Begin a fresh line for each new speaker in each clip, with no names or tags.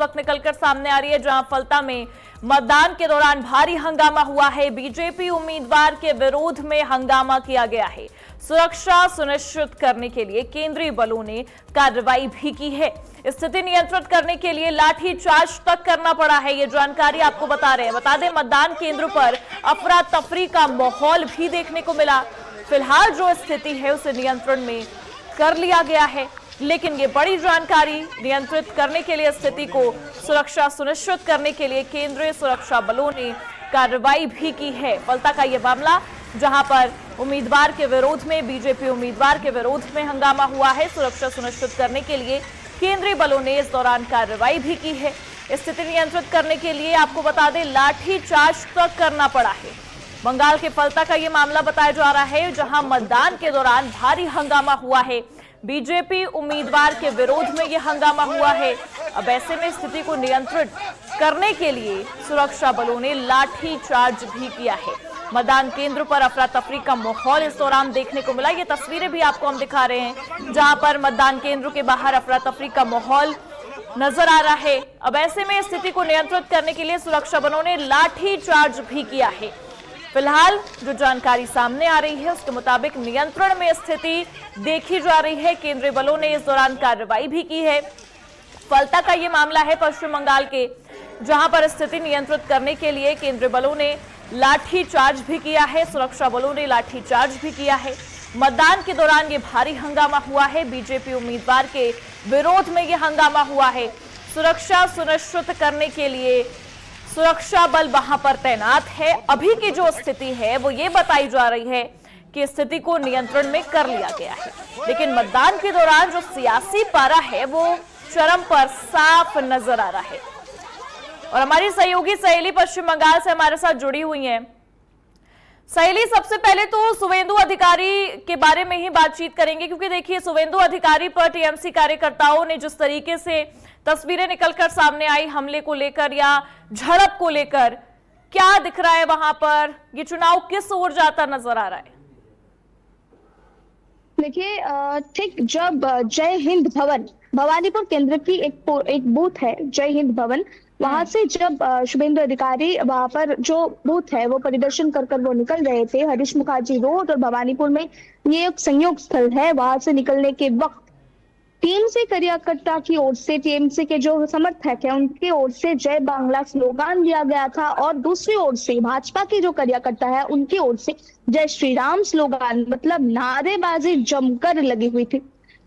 वक्त निकलकर सामने आ रही है, जहां फलता में मतदान के दौरान भारी हंगामा हुआ है। बीजेपी उम्मीदवार के विरोध में हंगामा किया गया है। सुरक्षा सुनिश्चित करने के लिए केंद्रीय बलों ने कार्रवाई भी की है। स्थिति नियंत्रित करने के लिए लाठी चार्ज तक करना पड़ा है, ये जानकारी आपको बता रहे हैं। बता दें, मतदान केंद्र पर अफरा तफरी का माहौल भी देखने को मिला। फिलहाल जो स्थिति है उसे नियंत्रण में कर लिया गया है, लेकिन ये बड़ी जानकारी, नियंत्रित करने के लिए स्थिति को सुरक्षा सुनिश्चित करने के लिए केंद्रीय सुरक्षा बलों ने कार्रवाई भी की है। फलता का ये मामला, जहां पर उम्मीदवार के विरोध में, बीजेपी उम्मीदवार के विरोध में हंगामा हुआ है। सुरक्षा सुनिश्चित करने के लिए केंद्रीय बलों ने इस दौरान कार्रवाई भी की है। स्थिति नियंत्रित करने के लिए आपको बता दें, लाठी चार्ज तक करना पड़ा है। बंगाल के फलता का ये मामला बताया जा रहा है, जहां मतदान के दौरान भारी हंगामा हुआ है। बीजेपी उम्मीदवार के विरोध में यह हंगामा हुआ है। अब ऐसे में स्थिति को नियंत्रित करने के लिए सुरक्षा बलों ने लाठी चार्ज भी किया है। मतदान केंद्र पर अफरा तफरी का माहौल इस दौरान देखने को मिला। ये तस्वीरें भी आपको हम दिखा रहे हैं, जहां पर मतदान केंद्र के बाहर अफरा तफरी का माहौल नजर आ रहा है। अब ऐसे में स्थिति को नियंत्रित करने के लिए सुरक्षा बलों ने लाठी चार्ज भी किया है। फिलहाल जो जानकारी सामने आ रही है उसके मुताबिक नियंत्रण में स्थिति देखी जा रही है। केंद्रीय बलों ने इस दौरान कार्रवाई भी की है। फलता का ये मामला है पश्चिम बंगाल के, जहां पर स्थिति नियंत्रित करने के लिए केंद्रीय बलों ने लाठी चार्ज भी किया है। सुरक्षा बलों ने लाठी चार्ज भी किया है। मतदान के दौरान ये भारी हंगामा हुआ है। बीजेपी उम्मीदवार के विरोध में ये हंगामा हुआ है। सुरक्षा सुनिश्चित करने के लिए सुरक्षा बल वहां पर तैनात है। अभी की जो स्थिति है वो ये बताई जा रही है कि स्थिति को नियंत्रण में कर लिया गया है, लेकिन मतदान के दौरान जो सियासी पारा है वो चरम पर साफ नजर आ रहा है। और हमारी सहयोगी सहेली पश्चिम बंगाल से हमारे साथ जुड़ी हुई हैं। सहेली, सबसे पहले तो शुभेंदु अधिकारी के बारे में ही बातचीत करेंगे, क्योंकि देखिए शुभेंदु अधिकारी पर टीएमसी कार्यकर्ताओं ने जिस तरीके से तस्वीरें निकलकर सामने आई हमले को लेकर या झड़प को लेकर, क्या दिख रहा है वहां पर? ये चुनाव किस ओर जाता नजर आ रहा है?
देखिए, ठीक जब जय हिंद भवन, भवानीपुर केंद्र की एक बूथ है जय हिंद भवन, वहां से जब शुभेंदु अधिकारी वहां पर जो बूथ है वो परिदर्शन कर वो निकल रहे थे, हरीश मुखर्जी रोड और भवानीपुर में ये एक संयोग स्थल है। वहां से निकलने के वक्त टीएमसी कार्यकर्ता की ओर से, टीएमसी के जो समर्थक है उनकी ओर से जय बांग्ला स्लोगान दिया गया था, और दूसरी ओर से भाजपा की जो कार्यकर्ता है उनकी ओर से जय श्री राम स्लोगान, मतलब नारेबाजी जमकर लगी हुई थी।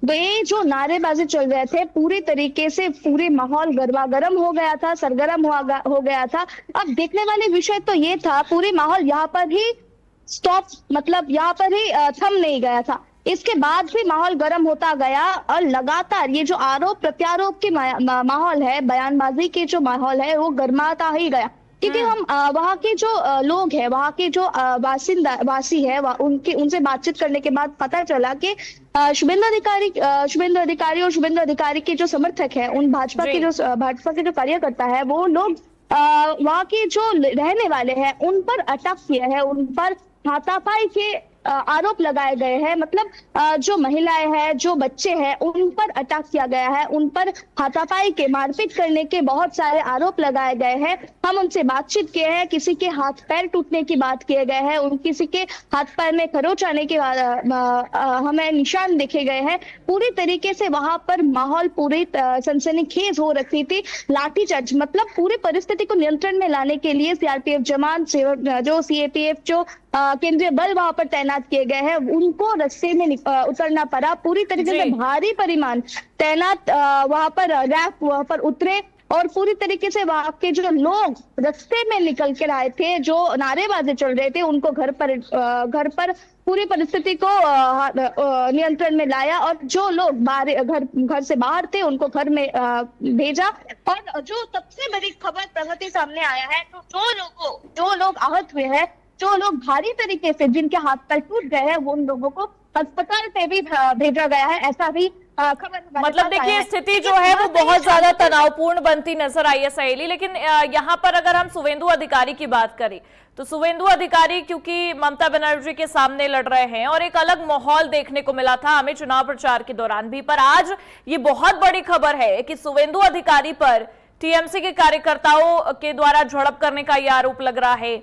तो ये जो नारेबाजी चल रहे थे, पूरी तरीके से पूरे माहौल गर्मागर्म हो गया था, सरगर्म हो गया था। अब देखने वाले विषय तो ये था, पूरे माहौल यहाँ पर ही स्टॉप, मतलब यहाँ पर ही थम नहीं गया था। इसके बाद भी माहौल गर्म होता गया और लगातार ये जो आरोप प्रत्यारोप के माहौल है, बयानबाजी के जो माहौल है वो गर्माता ही गया। क्योंकि हम वहाँ के जो लोग हैं, वहाँ के जो वासी है, उनसे बातचीत करने के बाद पता चला कि शुभेंदु अधिकारी और शुभेंदु अधिकारी के जो समर्थक है, उन भाजपा के जो कार्यकर्ता है, वो लोग वहाँ के जो रहने वाले हैं उन पर अटैक किया है, उन पर हाथापाई के आरोप लगाए गए हैं। मतलब जो महिलाएं हैं, जो बच्चे हैं, उन पर अटैक किया गया है, उन पर हाथापाई के, मारपीट करने के बहुत सारे आरोप लगाए गए हैं। हम उनसे बातचीत किए हैं, किसी के हाथ पैर टूटने की बात किए गए हैं, किसी के हाथ पैर में खरोच आने के हमें निशान देखे गए हैं। पूरी तरीके से वहां पर माहौल पूरी सनसनीखेज हो रखी थी। लाठीचार्ज, मतलब पूरी परिस्थिति को नियंत्रण में लाने के लिए सीआरपीएफ जवान, जो सीएपीएफ, जो केंद्रीय बल वहां पर तैनात किए गए हैं, उनको रास्ते में उतरना पड़ा। पूरी तरीके से भारी परिमाण तैनात वहां पर रैफ वहां पर उतरे, और पूरी तरीके से वहां के जो लोग रास्ते में निकल कर आए थे, जो नारेबाजी चल रहे थे, उनको घर पर पूरी परिस्थिति को नियंत्रण में लाया, और जो लोग घर से बाहर थे उनको घर में भेजा। और जो सबसे बड़ी खबर प्रगति सामने आया है, तो जो लोग आहत हुए हैं, जो लोग भारी तरीके से, जिनके हाथ पैर टूट गए हैं, वो उन लोगों को अस्पताल पे भी भेजा गया है, ऐसा भी खबर।
मतलब देखिए, स्थिति जो है वो बहुत ज्यादा तनावपूर्ण बनती नजर आई है सहेली। लेकिन यहाँ पर अगर हम शुभेंदु अधिकारी की बात करें, तो शुभेंदु अधिकारी क्योंकि ममता बनर्जी के सामने लड़ रहे हैं और एक अलग माहौल देखने को मिला था हमें चुनाव प्रचार के दौरान भी, पर आज ये बहुत बड़ी खबर है कि शुभेंदु अधिकारी पर टीएमसी के कार्यकर्ताओं के द्वारा झड़प करने का यह आरोप लग रहा है।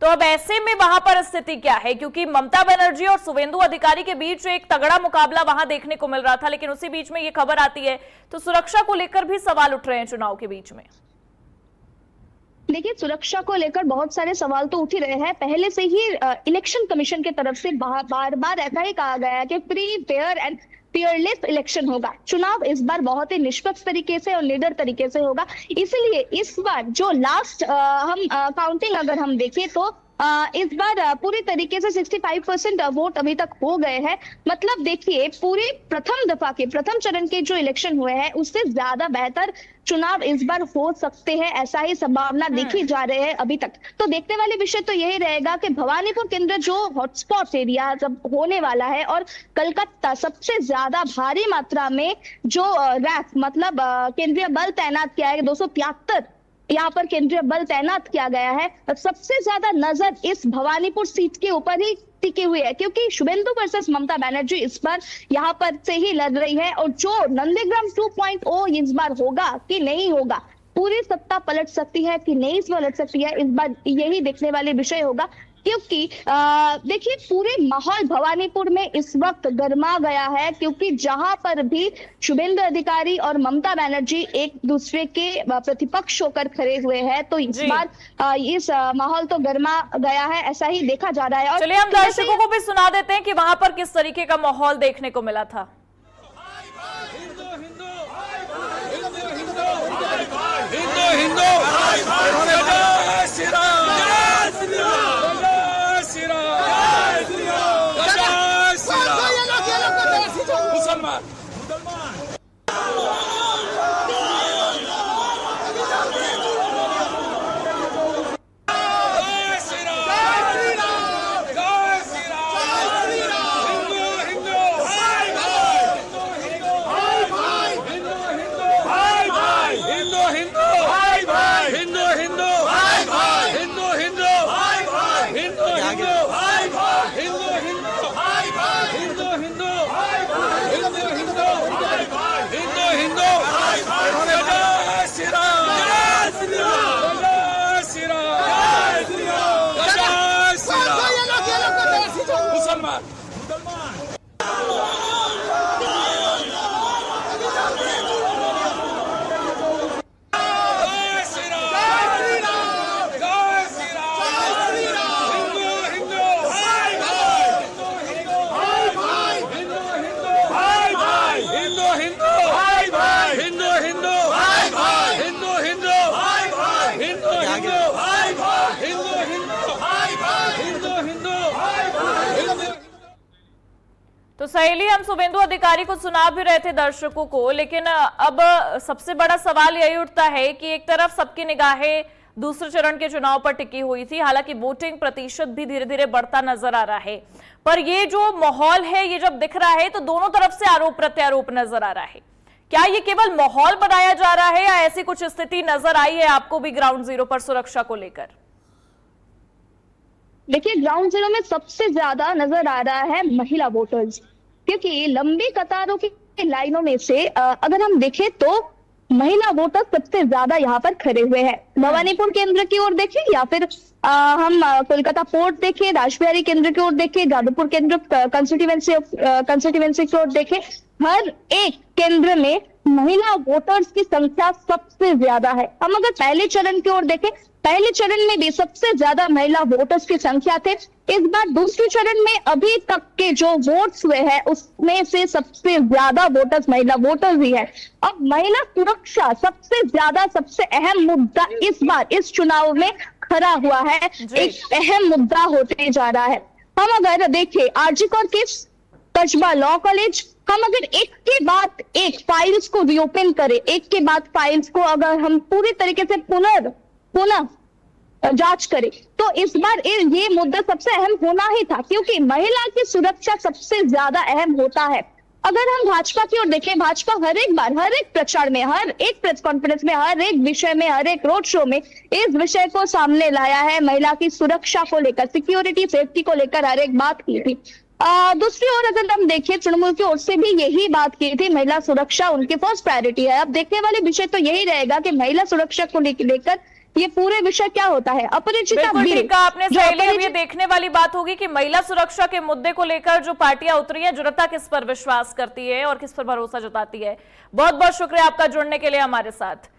तो अब ऐसे में वहां पर स्थिति क्या है, क्योंकि ममता बनर्जी और शुभेंदु अधिकारी के बीच एक तगड़ा मुकाबला वहां देखने को मिल रहा था, लेकिन उसी बीच में ये खबर आती है तो सुरक्षा को लेकर भी सवाल उठ रहे हैं चुनाव के बीच में।
देखिए, सुरक्षा को लेकर बहुत सारे सवाल तो उठ ही रहे हैं। पहले से ही इलेक्शन कमीशन की तरफ से बार बार ऐसा ही कहा गया है कि free, fair and fearless election होगा। चुनाव इस बार बहुत ही निष्पक्ष तरीके से और निडर तरीके से होगा। इसलिए इस बार जो लास्ट हम काउंटिंग अगर हम देखें तो इस बार पूरी तरीके से 65% वोट अभी तक हो गए हैं। मतलब देखिए, पूरे प्रथम चरण के जो इलेक्शन हुए हैं उससे ज्यादा बेहतर चुनाव इस बार हो सकते हैं, ऐसा ही संभावना देखी जा रही है अभी तक। तो देखने वाले विषय तो यही रहेगा कि भवानीपुर केंद्र जो हॉटस्पॉट एरिया जब होने वाला है और कलकत्ता सबसे ज्यादा भारी मात्रा में जो रैफ मतलब केंद्रीय बल तैनात किया है, 273 यहाँ पर केंद्रीय बल तैनात किया गया है। सबसे ज्यादा नजर इस भवानीपुर सीट के ऊपर ही टिकी हुई है, क्योंकि शुभेंदु वर्सेस ममता बनर्जी इस बार यहाँ पर से ही लड़ रही है। और जो नंदीग्राम 2.0 इस बार होगा कि नहीं होगा, पूरी सत्ता पलट सकती है कि नहीं पलट सकती है, इस बार यही देखने वाले विषय होगा। क्योंकि देखिए, पूरे माहौल भवानीपुर में इस वक्त गर्मा गया है, क्योंकि जहां पर भी शुभेंदु अधिकारी और ममता बनर्जी एक दूसरे के प्रतिपक्ष होकर खड़े हुए हैं, तो इस बार इस माहौल तो गर्मा गया है, ऐसा ही देखा जा रहा है। और
चलिए हम दर्शकों को भी सुना देते हैं कि वहां पर किस तरीके का माहौल देखने को मिला था। तो सहेली, हम शुभेंदु अधिकारी को सुना भी रहे थे दर्शकों को, लेकिन अब सबसे बड़ा सवाल यही उठता है कि एक तरफ सबकी निगाहें दूसरे चरण के चुनाव पर टिकी हुई थी, हालांकि वोटिंग प्रतिशत भी धीरे धीरे बढ़ता नजर आ रहा है, पर ये जो माहौल है ये जब दिख रहा है तो दोनों तरफ से आरोप प्रत्यारोप नजर आ रहा है। क्या ये केवल माहौल बनाया जा रहा है या ऐसी कुछ स्थिति नजर आई है आपको भी ग्राउंड जीरो पर सुरक्षा को लेकर?
देखिए, ग्राउंड जीरो में सबसे ज्यादा नजर आ रहा है महिला वोटर्स, क्योंकि लंबी कतारों की लाइनों में से अगर हम देखें तो महिला वोटर सबसे ज्यादा यहाँ पर खड़े हुए हैं। भवानीपुर केंद्र की ओर देखें या फिर हम कोलकाता पोर्ट देखें, राजबिहारी केंद्र की ओर देखें, जादवपुर केंद्र कंस्टिट्यूएंसी की ओर देखें, हर एक केंद्र में महिला वोटर्स की संख्या सबसे ज्यादा है। हम अगर पहले चरण की ओर देखें, पहले चरण में भी सबसे ज्यादा महिला वोटर्स की संख्या थे। इस बार दूसरे चरण में अभी तक के जो वोट्स हुए हैं उसमें से सबसे ज्यादा वोटर्स महिला वोटर्स ही है। अब महिला सुरक्षा सबसे ज्यादा, सबसे अहम मुद्दा इस बार इस चुनाव में खड़ा हुआ है, एक अहम मुद्दा होते जा रहा है। हम अगर देखें आरजी कौर केस, कस्बा लॉ कॉलेज, हम अगर एक के बाद एक फाइल्स को रीओपन करें, एक के बाद फाइल्स को अगर हम पूरी तरीके से पुनः जांच करें, तो इस बार ये मुद्दा सबसे अहम होना ही था, क्योंकि महिला की सुरक्षा सबसे ज्यादा अहम होता है। अगर हम भाजपा की ओर देखें, भाजपा हर एक बार, हर एक प्रचार में, हर एक प्रेस कॉन्फ्रेंस में, हर एक विषय में, हर एक रोड शो में इस विषय को सामने लाया है। महिला की सुरक्षा को लेकर, सिक्योरिटी सेफ्टी को लेकर हर एक बात की थी। दूसरी ओर अगर हम देखें, तृणमूल की ओर से भी यही बात की थी, महिला सुरक्षा उनकी फर्स्ट प्रायोरिटी है। अब देखने वाले विषय तो यही रहेगा कि महिला सुरक्षा को लेकर ये पूरे विषय क्या होता है। अपरिचिता
बिल्कुल
बिल
ठीक कहा आपने
जो
सहेली। अब ये
अपरिचित
देखने वाली बात होगी कि महिला सुरक्षा के मुद्दे को लेकर जो पार्टियां उतरी हैं, जनता किस पर विश्वास करती है और किस पर भरोसा जताती है। बहुत बहुत शुक्रिया आपका जुड़ने के लिए हमारे साथ।